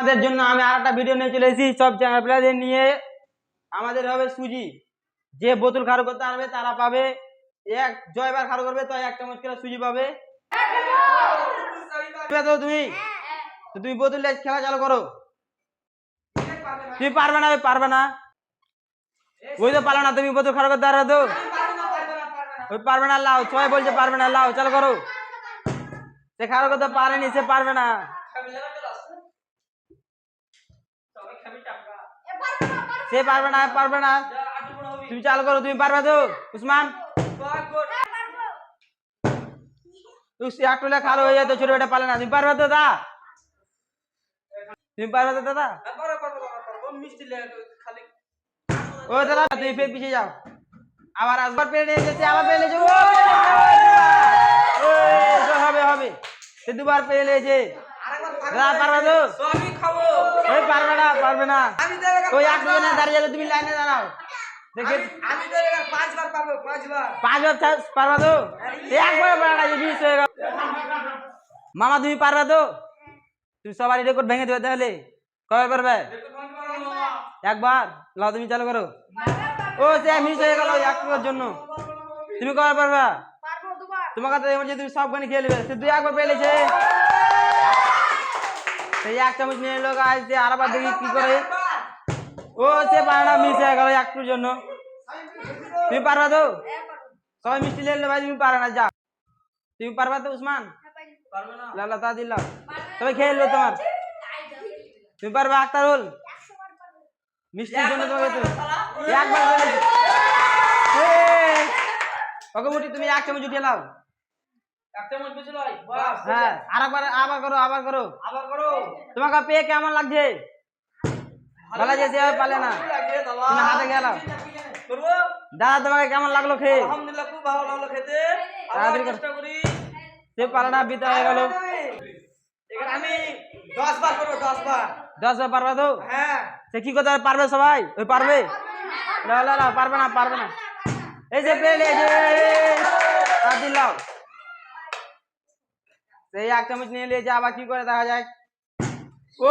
আমাদের জন্য আমি আরেকটা ভিডিও নিয়ে চলে এসেছি সব চ্যানেল প্লেয়ারদের নিয়ে। আমাদের হবে সুজি, যে বোতল খাড়ো করতে পারবে তারা পাবে এক, জয়বার খাড়ো করবে তো 1 চামচ করে সুজি পাবে। তো তুমি বোতল খেলা চালু করো। তুমি পারবে না ওই তো পারো না, তুমি বোতল খাড়ো করতে পারবে তো? ওই পারবে না, লাও সবাই বলছে পারবে না, লাও চালু করো। সে খাড়ো করতে পারেনি, সে পারবে না। সে পারবে না তুমি চালু করো। তুমি পারবে তো উসমান? একটু খালো হয়ে যেত, ছোট বেটা পারে না। তুমি পারবে তো দাদা? তুমি পারবে তো দাদা? ও দাদা তুমি ফের পিছিয়ে যাও। আবার আসবার পেরে নিয়ে এসেছে, আবার পেরে নিয়েছে। হবে সে দুবার পেরে নিয়েছে। দাদা পারবে তো? ওই পারবে না ওই এক জনে দাঁড়িয়ে যাবে, তুমি লাইনে দাঁড়াও। দেখে আমি তো 5 বার পারবো, 5 বার পারবে তো? একবার পারা না, 20 হয়ে গেল। মামা তুমি পারবে তো? তুমি সবারই রেকর্ড ভেঙে দেবে তাহলে। কবে পারবে? একবার। লাও তুমি চালু করো। ও সে মিস হয়ে গেল একটার জন্য। তুমি কবে পারবে? তোমার কাছে এমন যে তুমি সব গানি খেয়ে নেবে। সে 2 একবার পেলেছে। সেই 1 চামচ নিয়ে এলো গাইস, যে আরেকবার দেখি কি করে। ও সে পারে না, মিস হয়ে গেল একটুর জন্য। তুমি পারবে তো? সবাই মিষ্টি নিয়ে এলো ভাই, তুমি পারে না। যা তুমি পারবে তো উসমান? লালা তা দিলাম সবাই খেয়ে এলো তোমার। তুমি পারবে আক্তারুল? মিষ্টির জন্য তোমাকে তো একবার ওকে মুটি তুমি 1 চামচ উঠিয়ে নাও। 1 চামচ বেশি লয় বাস। হ্যাঁ আবার করো। তোমাকে পেয়ে কেমন লাগছে? ভালো লাগছে? পালে না তুমি হাতে গেলাও। দাদা তোমাকে কেমন লাগলো খেয়ে? আলহামদুলিল্লাহ খুব ভালো লাগলো খেতে। তাড়াতাড়ি চেষ্টা করি। সে পালে না, বিতা হয়ে গেল। এখানে আমি 10 বার করব, 10 বার। 10 বার পারবে তো? হ্যাঁ। সে কি করতে পারবে সবাই? ওই পারবে না পারবে না। এই যে পেলে দিলাও। সেই 1 চামচ নিয়ে নিয়েছে, আবার কি করে দেখা যায়। ও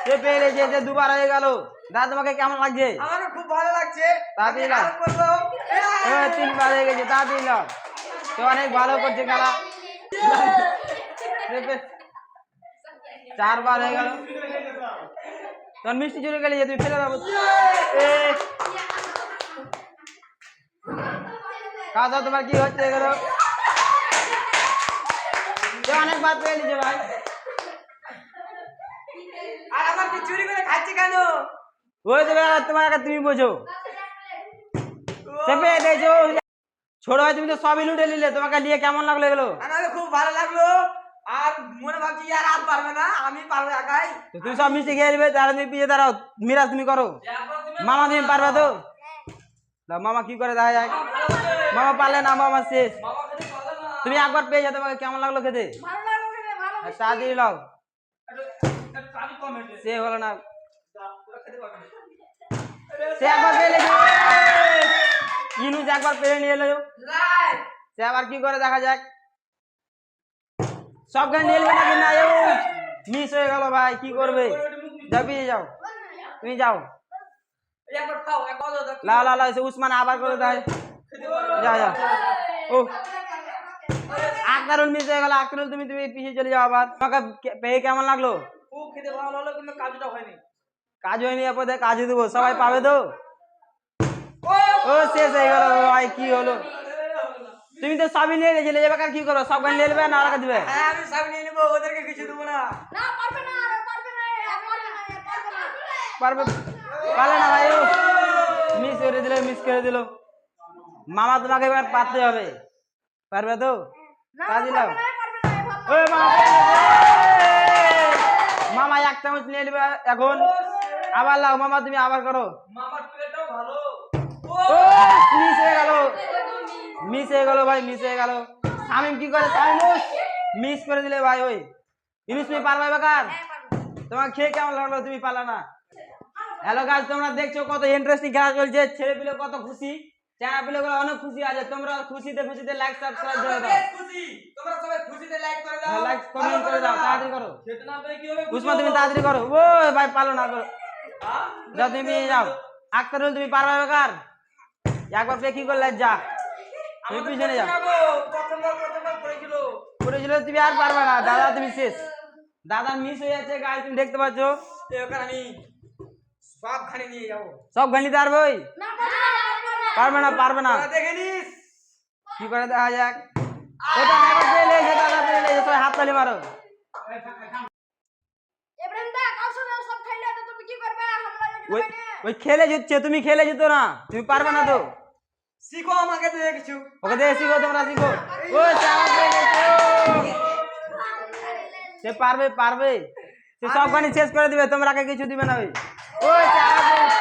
সে পেরেছে, যে 2 বার হয়ে গেল। দাদা তোমাকে কেমন লাগছে? আমারও খুব ভালো লাগছে। আমি আরো করব। 3 বার হয়ে গেছে, তা দিলাম। তো অনেক ভালো করছে খেলা। 4 বার হয়ে গেল। তখন মিষ্টি চলে গেলে যে তুমি ফেলে দেবো। কাজা তোমার কি হচ্ছে এগুলো? অনেকবার পেয়ে নিচ্ছে ভাই। আর আমার কি চুরি করে খাচ্ছে কেন? ওই তো তোমার তুমি বোঝো। চেপে দিয়েছো ছোট ভাই, তুমি তো সবই লুটে নিলে। তোমাকে নিয়ে কেমন লাগলো এগুলো? আমার খুব ভালো লাগলো। আর মনে ভাবছি আর পারবে না, আমি পারবো একাই। তুমি সব মিষ্টি খেয়ে নেবে, তাহলে তুমি পিছিয়ে দাঁড়াও। মিরাজ তুমি করো। মামা তুমি পারবে তো? মামা কি করে দেখা যায়। মামা পারলে না, মামা শেষ। তুমি একবার পেয়ে যাও, তোমাকে কেমন লাগলো খেতে? চা দিয়ে লাও। সে হলো না, সে একবার পেয়ে নিয়েছে। ইনুস একবার পেয়ে নিয়ে এলো। সে আবার কি করে দেখা যাক। সব গান নিয়ে এলবে নাকি না? মিস হয়ে গেল ভাই, কি করবে? যাও তুমি যাও। লাও সে উসমান আবার করে দেয়। যাও ও আক্তারুল মিস হয়ে গেল। আক্তারুল তুমি পিছিয়ে চলে যাও। আবার তোমাকে পেয়ে কেমন লাগলো? খুব খেতে ভালো লাগলো, কিন্তু কাজটা হয়নি। কাজ হয়নি, এরপরে কাজে দেবো। সবাই পাবে তো? ও শেষ হয়ে গেল ভাই, কি হলো? তুমি তো সবই নিয়ে গেছিলে, এবার কি করবো? সব গান নিয়ে নেবে না আলাদা দিবে? হ্যাঁ আমি সব নিয়ে নেবো, ওদেরকে কিছু দেবো না। পারবে না ভাই, মিস করে দিল। মামা তোমাকে এবার পারতে হবে। পারবে তো? দিলাম। মামা 1 চামচ নিয়ে নেবে এখন। আবার লাও মামা, তুমি আবার করো। মামার প্লেটটাও ভালো। মিস হয়ে গেল ভাই, মিস হয়ে গেল। শামিম কি করে? মিস করে দিলে ভাই। ওই ইনুস তুমি পারবে বেকার? তোমার খেয়ে কেমন লাগলো? তুমি পারলা না। হ্যালো গাইস, তোমরা দেখছো কত ইন্টারেস্টিং খেলা চলছে। ছেলেপিলে কত খুশি। চ্যানেল গুলো অনেক খুশি আছে, তোমরা খুশিতে খুশিতে লাইক সাবস্ক্রাইব করে দাও। বেশ খুশি, তোমরা সবাই খুশিতে লাইক করে দাও, লাইক কমেন্ট করে দাও, তাড়াতাড়ি করো। খেতে না পেরে কি হবে উসমান তুমি তাড়াতাড়ি করো। ওই ভাই পালো না করো, হ্যাঁ? যাও তুমি যাও। আক্তারুল তুমি পারবে বেকার, একবার পে কি করলে যা, তুমি আমাদের পিছনে যাও। শিখাবো, প্রথমবার করেছিল। করেছিল তুমি আর পারবে না দাদা, তুমি শেষ। দাদা মিস হয়ে যাচ্ছে গাইস, তুমি দেখতে পাচ্ছ। এবার আমি সব খানি নিয়ে যাবো, সব গালিতে পারবে ওই পারবে না পারবে না। তোরা দেখে নিস। কি করে দেখা যাক। এটা একবার পেলে যে দাদা পেলে সবাই হাত তালি মারো। এব্রাহিম দা কাউসে সব খাইলে তো তুমি কি করবে হামলা ওই লাগবে না ওই খেলে জিতছে, তুমি খেলে জিতো না, তুমি পারবে না তো। শিখো আমাকে দেখে কিছু। ওকে দেখে শিখো, তোমরা শিখো। ও চালা পেলেছে, সে পারবে পারবে, সে সব গানি শেষ করে দিবে, তোমরা আগে কিছু দিবে না। ওই চালা পেলেছে,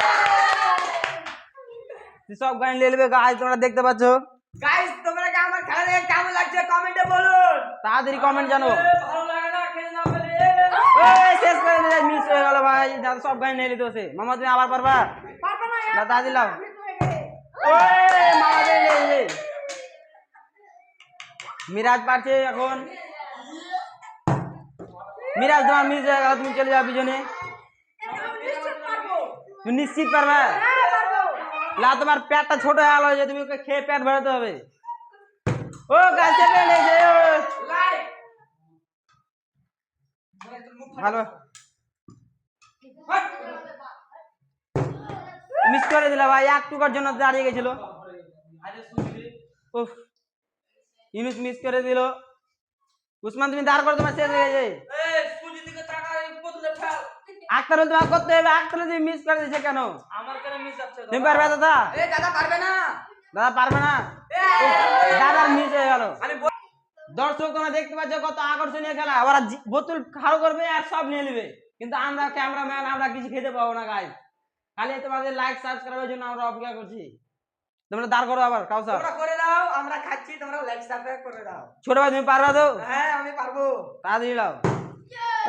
সে সব গানি নিয়ে নেবে গাইস, তোমরা দেখতে পাচ্ছ। গাইস তোমরা কি আমার খেলা দেখে কেমন লাগছে কমেন্টে বলুন। তাড়াতাড়ি কমেন্ট জানো। ভালো লাগে না খেলে না পেলে। ওই শেষ করে দিলে, মিস হয়ে গেল ভাই, দাদা সব গানি নিয়ে নিতে সে। মামা তুমি আবার পারবা, পারবে না দাদা দিলাম। আমি তো এখানে ওই মামা দিয়ে নিয়ে মিরাজ পারছে এখন। মিরাজ তোমার মিস হয়ে গেল, তুমি চলে যাও পিছনে। এটা আমি নিশ্চিত পারবো তুমি নিশ্চিত পারবে। হ্যাঁ পারবো লা তোমার পেটটা ছোট হয়ে গেল যে তুমি ওকে খেয়ে পেট ভরাতে হবে। ও গাছে পেলেছে, লাইক ভালো মিস করে দিলা ভাই, এক টুকার জন্য দাঁড়িয়ে গেছিল। উফ, ইউনুস মিস করে দিল। উসমান তুমি দাঁড় করে, তোমার শেষ হয়ে গেছে। এই সুজি দিকে তাকা, বদলে ফেল। আক্তারুল তোমার করতে হবে, আক্তারুল তুমি মিস করে দিয়েছে কেন? আমার কেন মিস আছে? তুমি পারবে দাদা? এই দাদা পারবে না। দাদা পারবে না, দাদার মিস হয়ে গেল। আমি দর্শক তোমরা দেখতে পাচ্ছ কত আকর্ষণীয় খেলা, ওরা বোতল খাও করবে আর সব নিয়ে নেবে, কিন্তু আমরা ক্যামেরাম্যান আমরা কিছু খেতে পাবো না গাইস। খালি তোমাদের লাইক সাবস্ক্রাইবের জন্য আমরা অপেক্ষা করছি। তোমরা দাঁড় করো আবার কাউসার। তোমরা করে দাও, আমরা খাচ্ছি, তোমরা লাইক সাবস্ক্রাইব করে দাও। ছোট ভাই তুমি পারবা তো? হ্যাঁ আমি পারবো। তাড়াতাড়ি দাও।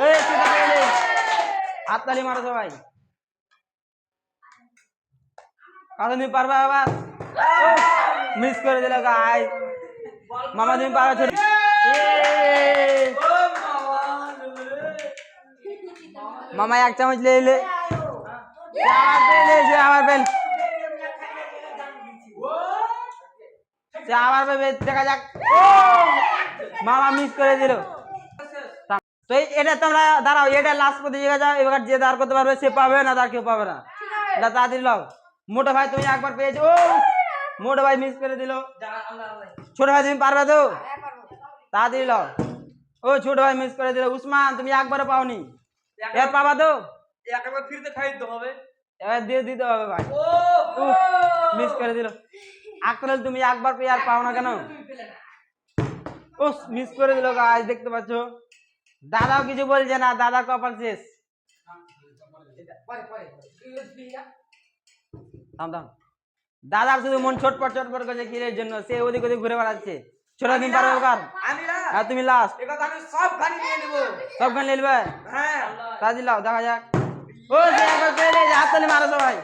এই ছোট পেলে হাততালি মারো সবাই। কারণ তুমি পারবা আবার, মিস করে দিল গাইস। মামা তুমি পারো ছোট। ও মামা মামা এক চামচ লে লে, আমার পেলে যে আমার পেল, আবার দেখা যাক। ও মামা মিস করে দিল। তো এটা তোমরা দাঁড়াও, এটা লাস্ট প্রতিযোগিতা যাও, এবার যে দাঁড় করতে পারবে সে পাবে, না তার কেউ পাবে না। এটা তাড়াতাড়ি লাও। মোটো ভাই তুমি একবার পেয়েছো, ও মোটো ভাই মিস করে দিল। ছোট ভাই তুমি পারবে তো? হ্যাঁ পারবো তাড়াতাড়ি লাও। ও ছোট ভাই মিস করে দিল। উসমান তুমি একবারও পাওনি, এবার পাবা তো? একবার ফিরতে খাইতে হবে। এবার দিয়ে দিতে হবে ভাই। ও মিস করে দিল। আক্তারুল তুমি একবার পেয়ে আর পাও না কেন? ও মিস করে দিল গাইস, দেখতে পাচ্ছ। দাদাও কিছু বলছে না, দাদা কপাল শেষ। পরে থাম থাম। দাদার শুধু মন ছটপট ছটপট করছে কিরের জন্য, সে ওদিক ওদিক ঘুরে বেড়াচ্ছে। ছোট তুমি পারবে কার? আমি না আর তুমি লাস্ট, এবার আমি সব গাড়ি নিয়ে নেব। সব গান নিলবে। হ্যাঁ তাড়াতাড়ি লাও, দেখা যাক। ও সে একবার পেলে, হাততালি মারো সবাই।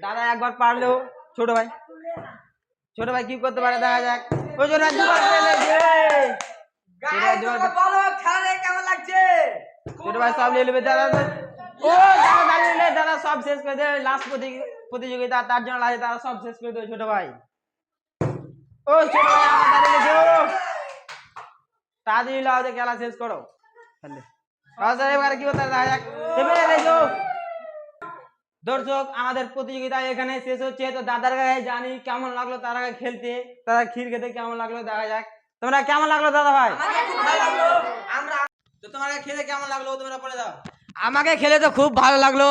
দাদা একবার পারলেও, ছোট ভাই কি করতে পারে দেখা যাক। ওই জন্য দুবার পেলে যে গাইস তোমরা বলো খেলা দেখে কেমন লাগছে? ছোট ভাই সব নিয়ে নেবে দাদা। ও দাদা দাঁড়িয়ে নেই, দাদা সব শেষ করে দেবে। লাস্ট প্রতিযোগিতা, তার জন্য লাগে তারা সব শেষ করে দেবে ছোট ভাই। ও ছোট ভাই আমার দাঁড়িয়ে গেছে, ও তাড়াতাড়ি লাও, খেলা শেষ করো। এবারে কি করতে দেখা যাক। দর্শক আমাদের প্রতিযোগিতা এখানে শেষ হচ্ছে। তো দাদার কাছে জানি কেমন লাগলো তার আগে খেলতে, তারা ক্ষীর খেতে কেমন লাগলো দেখা যাক। তোমরা কেমন লাগলো দাদা ভাই? আমাকে খুব ভালো লাগলো। আমরা তো তোমরা খেলে কেমন লাগলো তোমরা বলে দাও। আমাকে খেলে তো খুব ভালো লাগলো।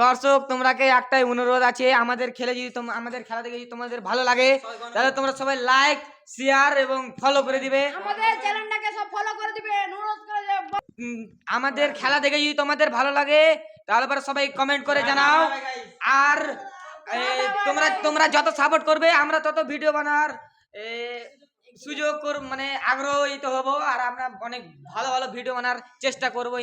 দর্শক তোমরাকে একটাই অনুরোধ আছে, আমাদের খেলা দেখে যদি তোমাদের ভালো লাগে তাহলে তোমরা সবাই লাইক শেয়ার এবং ফলো করে দিবে। আমাদের চ্যানেলটাকে সব ফলো করে দিবেন, অনুরোধ করে আমাদের খেলা দেখে যদি তোমাদের ভালো লাগে তাহলে পরে সবাই কমেন্ট করে জানাও। আর তোমরা যত সাপোর্ট করবে আমরা তত ভিডিও বানার সুযোগ মানে আগ্রহীত হব, আর আমরা অনেক ভালো ভালো ভিডিও বানার চেষ্টা করবো।